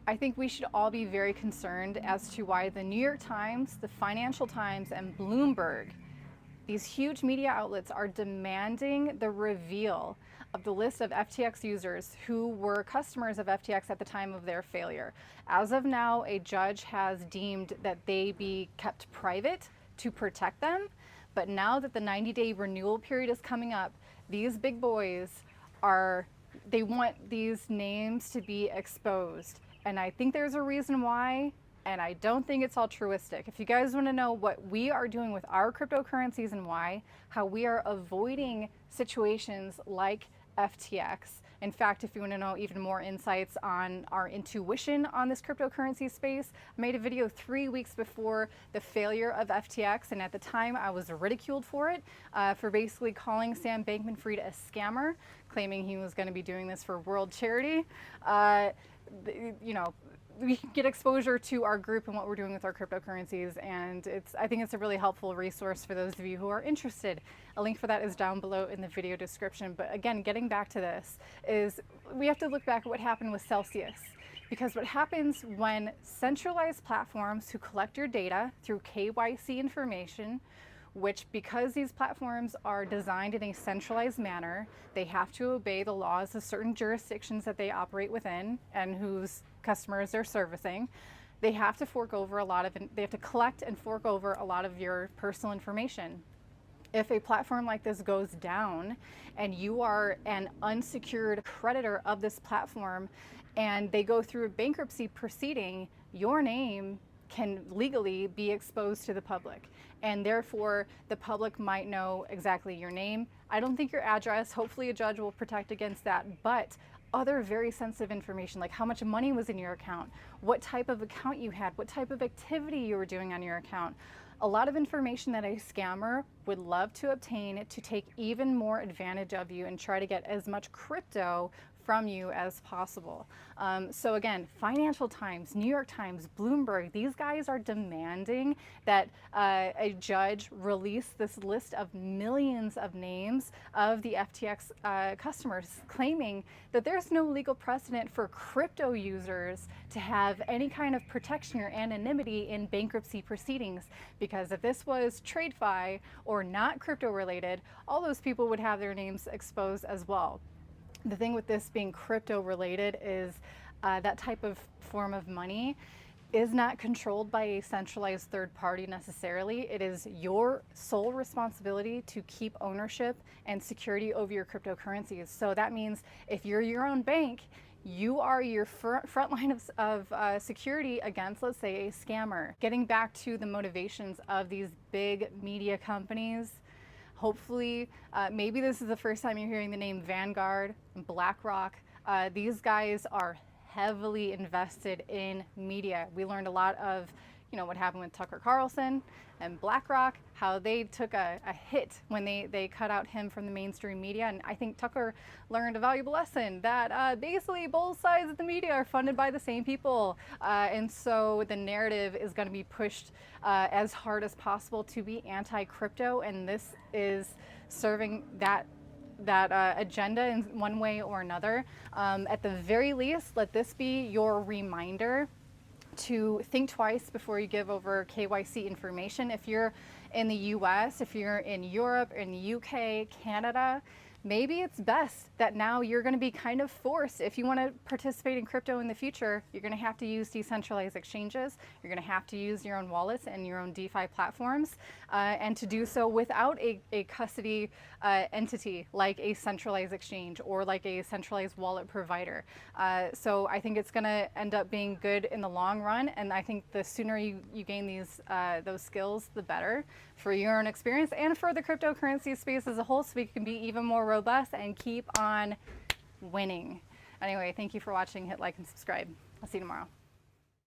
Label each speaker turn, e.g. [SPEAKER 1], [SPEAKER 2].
[SPEAKER 1] I think we should all be very concerned as to why the New York Times, the Financial Times, and Bloomberg, these huge media outlets, are demanding the reveal of the list of FTX users who were customers of FTX at the time of their failure. As of now, a judge has deemed that they be kept private to protect them. But now that the 90-day renewal period is coming up, these big boys they want these names to be exposed. And I think there's a reason why, and I don't think it's altruistic. If you guys want to know what we are doing with our cryptocurrencies and why, how we are avoiding situations like FTX. In fact, if you want to know even more insights on our intuition on this cryptocurrency space, I made a video 3 weeks before the failure of FTX, and at the time I was ridiculed for it, for basically calling Sam Bankman-Fried a scammer, claiming he was going to be doing this for world charity. You know, we can get exposure to our group and what we're doing with our cryptocurrencies, and I think it's a really helpful resource for those of you who are interested. A link for that is down below in the video description. But again, getting back to this, is we have to look back at what happened with Celsius. Because what happens when centralized platforms who collect your data through KYC information, which, because these platforms are designed in a centralized manner, they have to obey the laws of certain jurisdictions that they operate within and whose customers they're servicing. They have to they have to collect and fork over a lot of your personal information. If a platform like this goes down and you are an unsecured creditor of this platform and they go through a bankruptcy proceeding, your name can legally be exposed to the public, and therefore the public might know exactly your name. I don't think your address, hopefully a judge will protect against that, but other very sensitive information, like how much money was in your account, what type of account you had, what type of activity you were doing on your account. A lot of information that a scammer would love to obtain to take even more advantage of you and try to get as much crypto from you as possible. So again, Financial Times, New York Times, Bloomberg, these guys are demanding that a judge release this list of millions of names of the FTX customers, claiming that there's no legal precedent for crypto users to have any kind of protection or anonymity in bankruptcy proceedings. Because if this was TradeFi or not crypto related, all those people would have their names exposed as well. The thing with this being crypto related is that type of form of money is not controlled by a centralized third party necessarily. It is your sole responsibility to keep ownership and security over your cryptocurrencies. So that means if you're your own bank, you are your front line of security against, let's say, a scammer. Getting back to the motivations of these big media companies, hopefully, maybe this is the first time you're hearing the name Vanguard and BlackRock. These guys are heavily invested in media. We learned a lot of, what happened with Tucker Carlson and BlackRock, how they took a hit when they cut out him from the mainstream media. And I think Tucker learned a valuable lesson that basically both sides of the media are funded by the same people. And so the narrative is going to be pushed as hard as possible to be anti-crypto. And this is serving that agenda in one way or another. At the very least, let this be your reminder to think twice before you give over KYC information. If you're in the US, if you're in Europe, in the UK, Canada, maybe it's best that now you're going to be kind of forced. If you want to participate in crypto in the future, you're going to have to use decentralized exchanges. You're going to have to use your own wallets and your own DeFi platforms, and to do so without a custody entity like a centralized exchange or like a centralized wallet provider. So I think it's going to end up being good in the long run, and I think the sooner you gain those skills, the better for your own experience and for the cryptocurrency space as a whole, so we can be even more robust and keep on winning. Anyway, thank you for watching. Hit like and subscribe. I'll see you tomorrow.